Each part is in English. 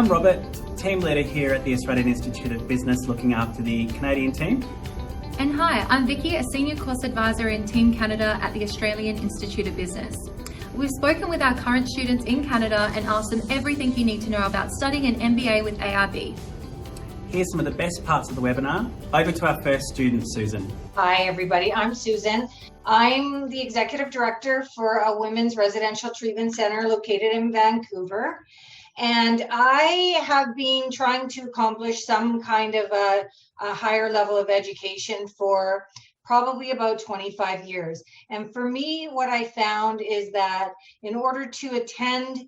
I'm Robert, team leader here at the Australian Institute of Business, looking after the Canadian team. And hi, I'm Vicky, a senior course advisor in Team Canada at the Australian Institute of Business. We've spoken with our current students in Canada and asked them everything you need to know about studying an MBA with AIB. Here's some of the best parts of the webinar. Over to our first student, Susan. Hi everybody, I'm Susan. I'm the Executive Director for a women's residential treatment center located in Vancouver. And I have been trying to accomplish some kind of a higher level of education for probably about 25 years. And for me, what I found is that in order to attend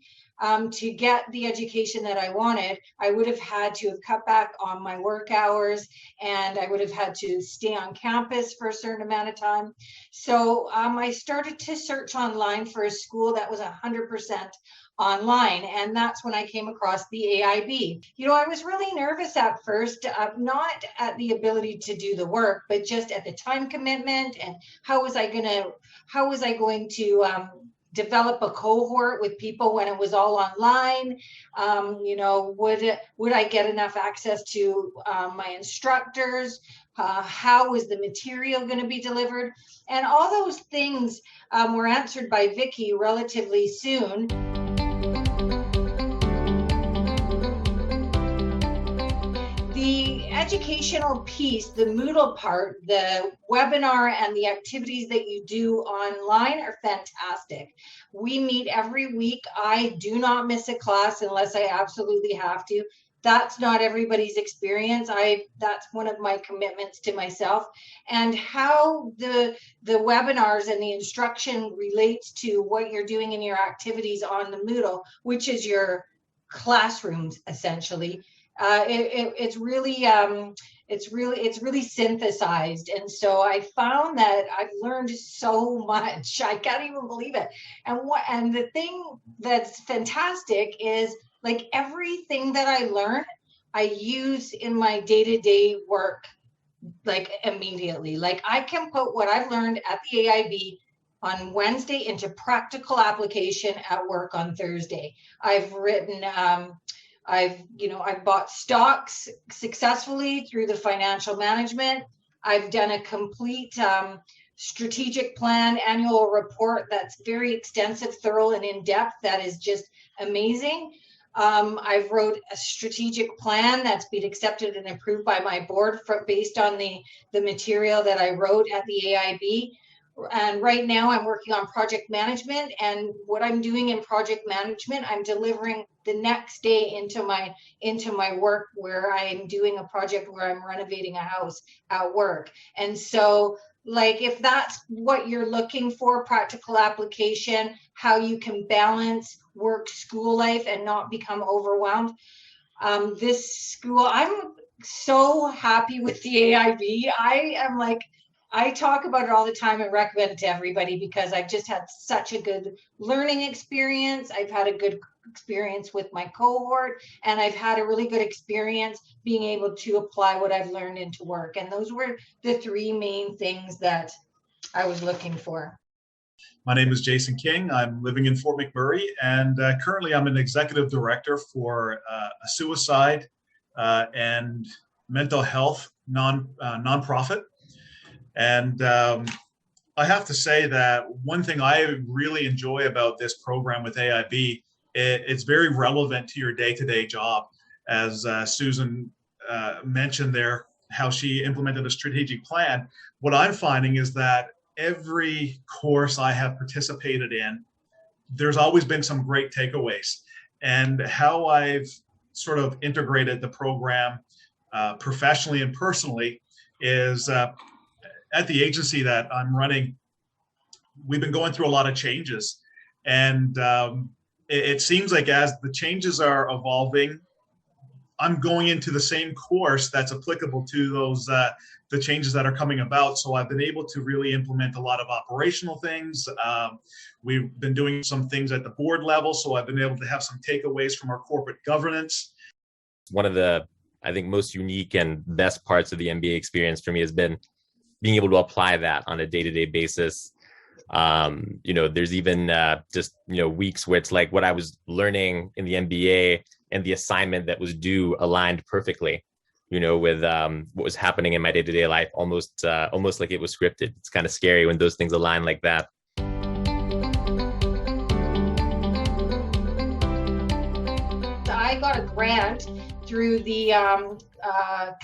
to get the education that I wanted, I would have had to have cut back on my work hours, and I would have had to stay on campus for a certain amount of time. So I started to search online for a school that was 100% online, and that's when I came across the AIB. You know, I was really nervous at first, not at the ability to do the work, but just at the time commitment and how was I going to develop a cohort with people when it was all online. You know, would I get enough access to my instructors? How was the material going to be delivered? And all those things were answered by Vicky relatively soon. The educational piece, the Moodle part, the webinar and the activities that you do online are fantastic. We meet every week. I do not miss a class unless I absolutely have to. That's not everybody's experience. That's one of my commitments to myself. And how the webinars and the instruction relates to what you're doing in your activities on the Moodle, which is your classrooms essentially. It's really synthesized, and so I found that I've learned so much. I can't even believe it. And the thing that's fantastic is, like, everything that I learn, I use in my day-to-day work, like, immediately. Like, I can put what I've learned at the AIB on Wednesday into practical application at work on Thursday. I've written I've bought stocks successfully through the financial management. I've done a complete strategic plan annual report that's very extensive, thorough, and in-depth. That is just amazing. I've wrote a strategic plan that's been accepted and approved by my board based on the material that I wrote at the AIB. And right now I'm working on project management, and what I'm doing in project management, I'm delivering the next day into my work, where I'm doing a project where I'm renovating a house at work. And so, like, if that's what you're looking for, practical application, how you can balance work, school life and not become overwhelmed. This school, I'm so happy with the AIB. I talk about it all the time and recommend it to everybody because I've just had such a good learning experience. I've had a good experience with my cohort, and I've had a really good experience being able to apply what I've learned into work. And those were the three main things that I was looking for. My name is Jason King. I'm living in Fort McMurray, and currently I'm an executive director for a suicide and mental health nonprofit. And I have to say that one thing I really enjoy about this program with AIB, it's very relevant to your day-to-day job. As Susan mentioned there, how she implemented a strategic plan. What I'm finding is that every course I have participated in, there's always been some great takeaways. And how I've sort of integrated the program professionally and personally is at the agency that I'm running, we've been going through a lot of changes. And it seems like as the changes are evolving, I'm going into the same course that's applicable to those the changes that are coming about. So I've been able to really implement a lot of operational things. We've been doing some things at the board level, so I've been able to have some takeaways from our corporate governance. One of the, I think, most unique and best parts of the MBA experience for me has been being able to apply that on a day-to-day basis. There's even just, weeks where it's like what I was learning in the MBA and the assignment that was due aligned perfectly, with what was happening in my day-to-day life, almost like it was scripted. It's kind of scary when those things align like that. I got a grant through the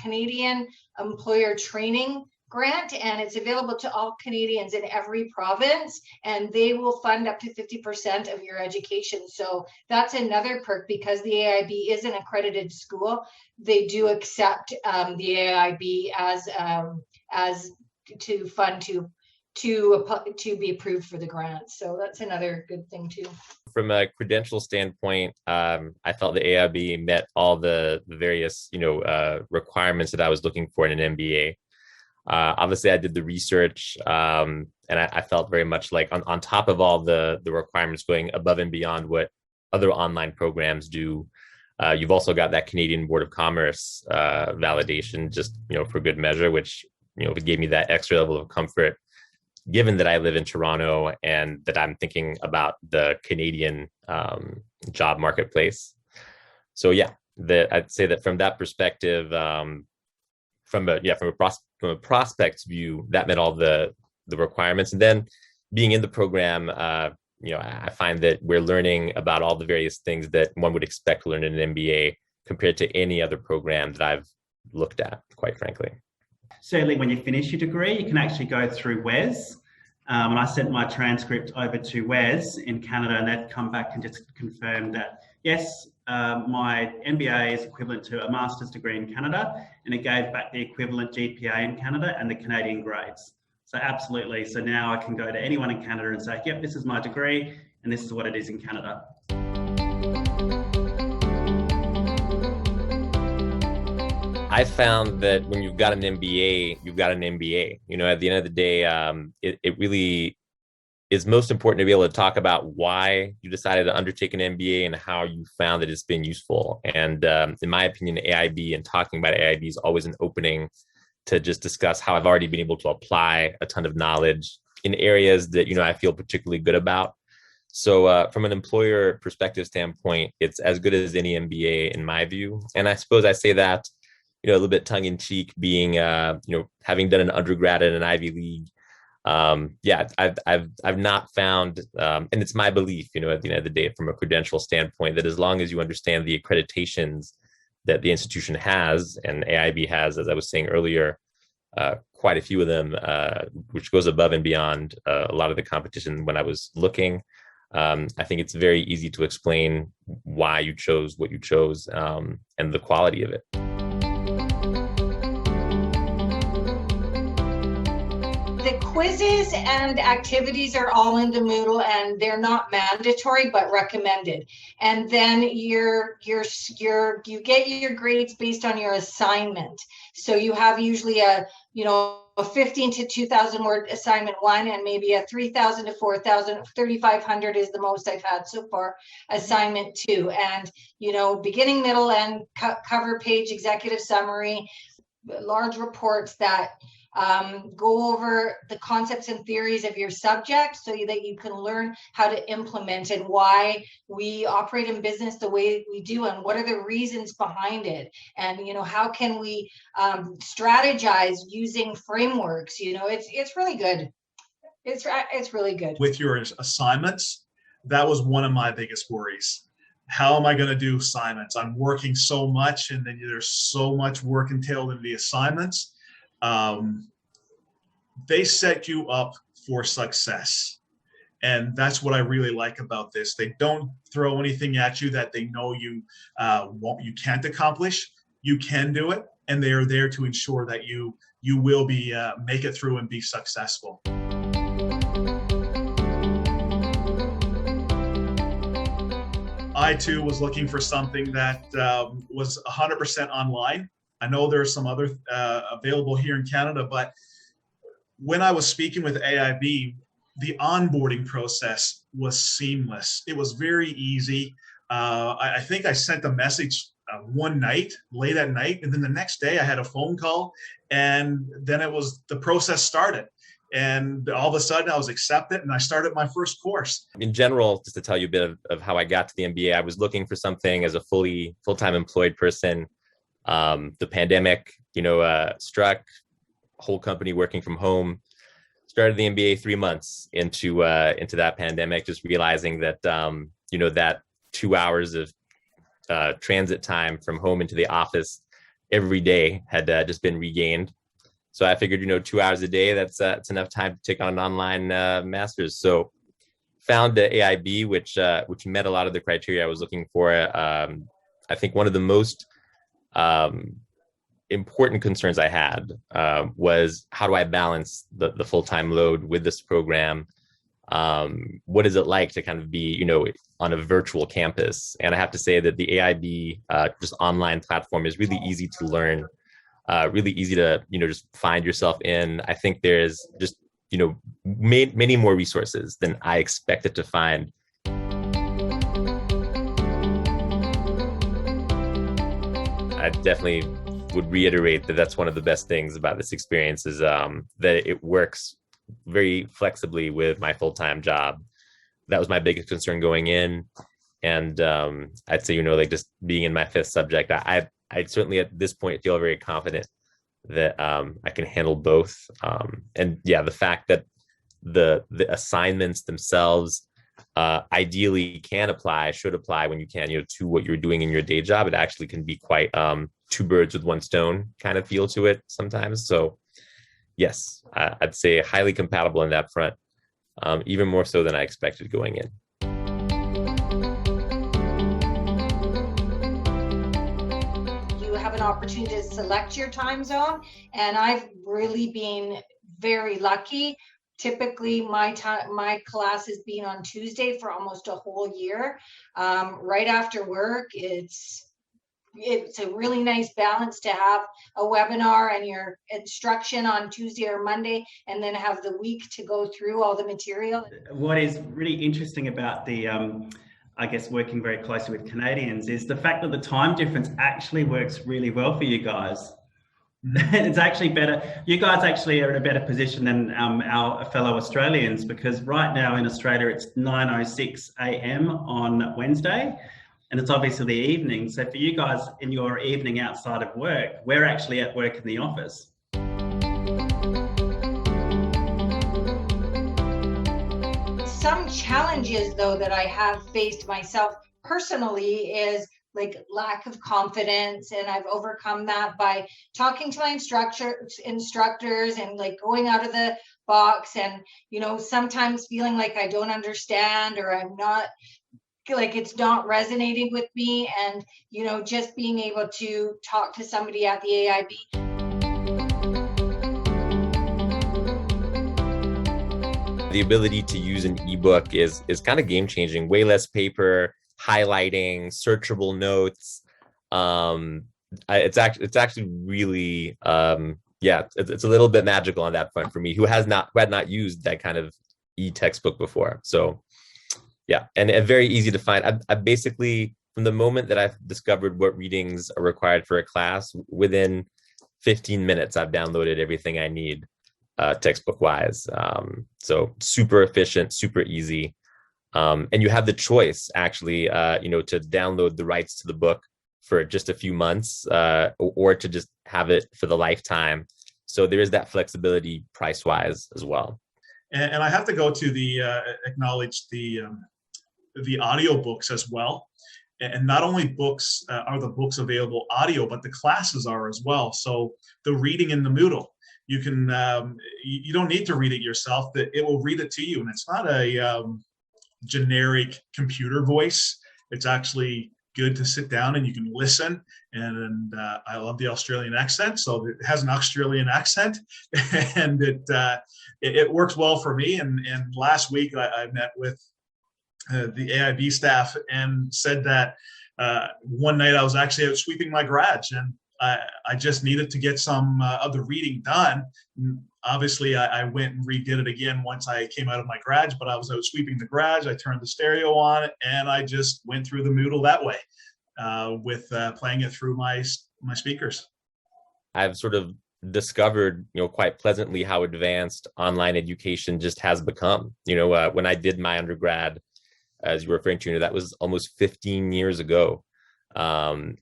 Canadian Employer Training Grant, and it's available to all Canadians in every province, and they will fund up to 50% of your education. So that's another perk, because the AIB is an accredited school. They do accept the AIB as to fund to be approved for the grant. So that's another good thing too. From a credential standpoint, I felt the AIB met all the various, requirements that I was looking for in an MBA. Obviously, I did the research, and I felt very much like on top of all the requirements, going above and beyond what other online programs do. You've also got that Canadian Board of Commerce validation, just for good measure, which it gave me that extra level of comfort, given that I live in Toronto and that I'm thinking about the Canadian job marketplace. So yeah, I'd say that from that perspective, from a prospect's view, that met all the requirements. And then being in the program, I find that we're learning about all the various things that one would expect to learn in an MBA compared to any other program that I've looked at, quite frankly. Certainly, when you finish your degree, you can actually go through WES. And I sent my transcript over to WES in Canada, and they've come back and just confirmed that, yes, my MBA is equivalent to a master's degree in Canada, and it gave back the equivalent GPA in Canada and the Canadian grades. So absolutely. So now I can go to anyone in Canada and say, yep, this is my degree, and this is what it is in Canada. I found that when you've got an MBA, you've got an MBA. At the end of the day, it really is most important to be able to talk about why you decided to undertake an MBA and how you found that it's been useful. And in my opinion, AIB and talking about AIB is always an opening to just discuss how I've already been able to apply a ton of knowledge in areas that, I feel particularly good about. So from an employer perspective standpoint, it's as good as any MBA in my view. And I suppose I say that, a little bit tongue in cheek, being, having done an undergrad at an Ivy League. I've not found, and it's my belief, at the end of the day, from a credential standpoint, that as long as you understand the accreditations that the institution has, and AIB has, as I was saying earlier, quite a few of them, which goes above and beyond a lot of the competition when I was looking. I think it's very easy to explain why you chose what you chose, and the quality of it. The quizzes and activities are all in the Moodle, and they're not mandatory but recommended. And then you get your grades based on your assignment. So you have usually a 15 to 2,000 word assignment 1, and maybe a 3,000 to 4,000, 3,500 is the most I've had so far, assignment 2. And beginning, middle, and cover page, executive summary, large reports that go over the concepts and theories of your subject, so that you can learn how to implement and why we operate in business the way we do, and what are the reasons behind it, and how can we strategize using frameworks. It's really good. It's really good. With your assignments, that was one of my biggest worries. How am I going to do assignments? I'm working so much, and then there's so much work entailed in the assignments. They set you up for success. And that's what I really like about this. They don't throw anything at you that they know you can't accomplish. You can do it, and they are there to ensure that you will be make it through and be successful. I too was looking for something that was 100% online. I know there are some other available here in Canada, but when I was speaking with AIB, the onboarding process was seamless. It was very easy. I think I sent a message one night, late at night, and then the next day I had a phone call, and then the process started. And all of a sudden I was accepted and I started my first course. In general, just to tell you a bit of how I got to the MBA, I was looking for something as a full-time employed person. The pandemic, struck, whole company working from home. Started the MBA 3 months into that pandemic, just realizing that, that 2 hours of transit time from home into the office every day had just been regained. So I figured, 2 hours a day, that's enough time to take on an online master's. So found the AIB, which met a lot of the criteria I was looking for. I think one of the most important concerns I had was, how do I balance the full-time load with this program? What is it like to kind of be, on a virtual campus? And I have to say that the AIB just online platform is really easy to learn, really easy to, just find yourself in. I think there's just, many more resources than I expected to find. I definitely would reiterate that that's one of the best things about this experience, is that it works very flexibly with my full-time job. That was my biggest concern going in. And I'd say, just being in my 5th subject, I certainly at this point feel very confident that I can handle both. And yeah, the fact that the assignments themselves ideally should apply when you can, to what you're doing in your day job. It actually can be quite 2 birds with 1 stone kind of feel to it sometimes. So yes, I'd say highly compatible in that front, even more so than I expected going in. You have an opportunity to select your time zone, and I've really been very lucky. Typically, my class has been on Tuesday for almost a whole year. Right after work, it's a really nice balance to have a webinar and your instruction on Tuesday or Monday, and then have the week to go through all the material. What is really interesting about the, I guess, working very closely with Canadians is the fact that the time difference actually works really well for you guys. It's actually better. You guys actually are in a better position than our fellow Australians, because right now in Australia, it's 9:06 a.m. on Wednesday. And it's obviously the evening. So for you guys in your evening outside of work, we're actually at work in the office. Some challenges, though, that I have faced myself personally is like lack of confidence, and I've overcome that by talking to my instructors and like going out of the box, and sometimes feeling like I don't understand, or I'm not, like it's not resonating with me, and just being able to talk to somebody at the AIB. The ability to use an ebook is kind of game changing. Way less paper, highlighting, searchable notes. It's actually really it's a little bit magical on that front for me, who had not used that kind of e-textbook before. So yeah, and very easy to find. I basically, from the moment that I've discovered what readings are required for a class, within 15 minutes, I've downloaded everything I need textbook wise. So super efficient, super easy. And you have the choice actually, to download the rights to the book for just a few months, or to just have it for the lifetime. So there is that flexibility price wise as well. And I have to go to acknowledge the audiobooks as well. And not only books are the books available audio, but the classes are as well. So the reading in the Moodle, you can, you don't need to read it yourself, that it will read it to you. And it's not a generic computer voice. It's actually good to sit down and you can listen. And I love the Australian accent. So it has an Australian accent, and it works well for me. And last week I met with the AIB staff and said that one night I was actually out sweeping my garage, and I just needed to get some of the reading done. Obviously, I went and redid it again once I came out of my garage, but I was out sweeping the garage. I turned the stereo on, and I just went through the Moodle that way, with playing it through my speakers. I've sort of discovered, quite pleasantly how advanced online education just has become. When I did my undergrad, as you were referring to, that was almost 15 years ago. That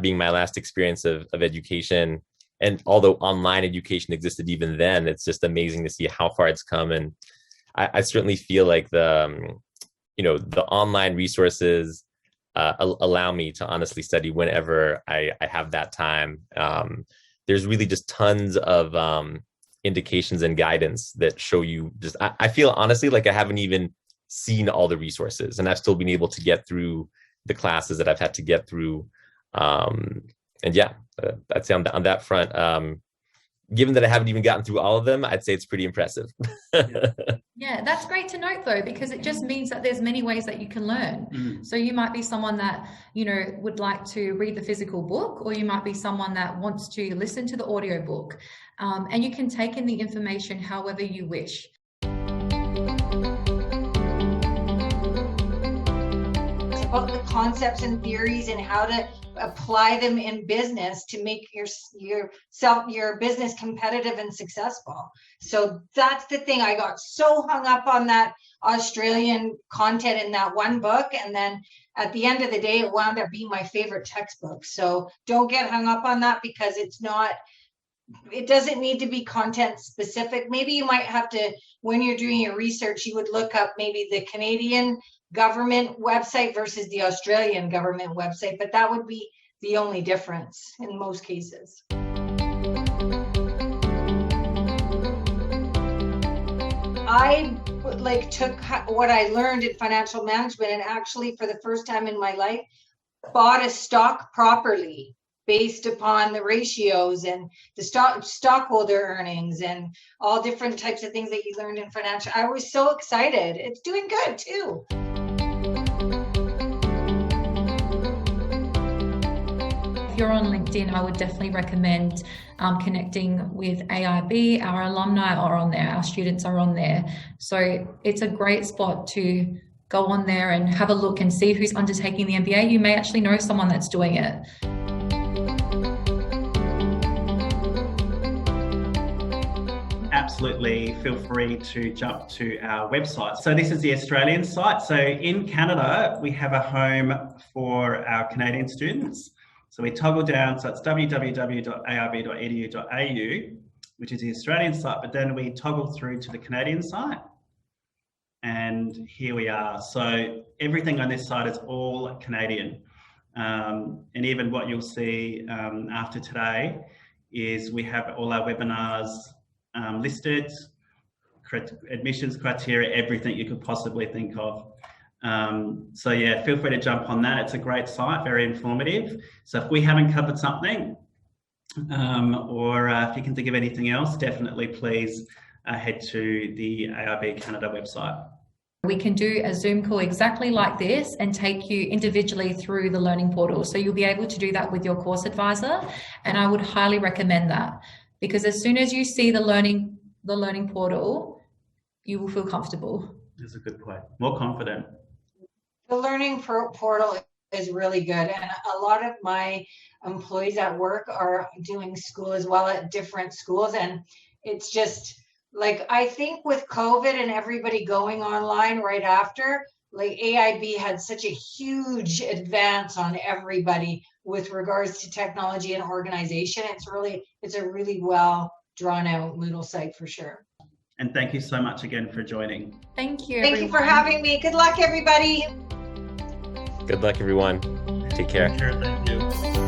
being my last experience of education, and although online education existed even then, it's just amazing to see how far it's come. And I certainly feel like the online resources allow me to honestly study whenever I have that time. There's really just tons of indications and guidance that show you I feel honestly like I haven't even seen all the resources, and I've still been able to get through the classes that I've had to get through. I'd say on that front, given that I haven't even gotten through all of them, I'd say it's pretty impressive. Yeah, that's great to note though, because it just means that there's many ways that you can learn. So you might be someone that, would like to read the physical book, or you might be someone that wants to listen to the audio book, and you can take in the information however you wish. About the concepts and theories and how to apply them in business to make your business competitive and successful. So that's the thing. I got so hung up on that Australian content in that one book, and then at the end of the day, it wound up being my favorite textbook. So don't get hung up on that, because it doesn't need to be content specific. Maybe you might have to, when you're doing your research, you would look up maybe the Canadian government website versus the Australian government website, but that would be the only difference in most cases. I took what I learned in financial management and actually for the first time in my life bought a stock properly based upon the ratios and the stockholder earnings and all different types of things that you learned in financial. I was so excited. It's doing good too. If you're on LinkedIn, I would definitely recommend connecting with AIB. Our alumni are on there, our students are on there. So it's a great spot to go on there and have a look and see who's undertaking the MBA. You may actually know someone that's doing it. Absolutely, feel free to jump to our website. So this is the Australian site. So in Canada, we have a home for our Canadian students. So we toggle down, so it's www.aib.edu.au, which is the Australian site, but then we toggle through to the Canadian site. And here we are. So everything on this site is all Canadian. And even what you'll see after today is we have all our webinars listed, admissions criteria, everything you could possibly think of. So yeah, feel free to jump on that. It's a great site, very informative. So if we haven't covered something, or if you can think of anything else, definitely please head to the AIB Canada website. We can do a Zoom call exactly like this and take you individually through the learning portal. So you'll be able to do that with your course advisor. And I would highly recommend that, because as soon as you see the learning portal, you will feel comfortable. That's a good point. More confident. The learning portal is really good. And a lot of my employees at work are doing school as well at different schools. And it's just like, I think with COVID and everybody going online right after, like AIB had such a huge advance on everybody with regards to technology and organization. It's a really well drawn out Moodle site for sure. And thank you so much again for joining. Thank you. Thank you for having me. Good luck, everybody. Good luck, everyone. Take care. Thank you.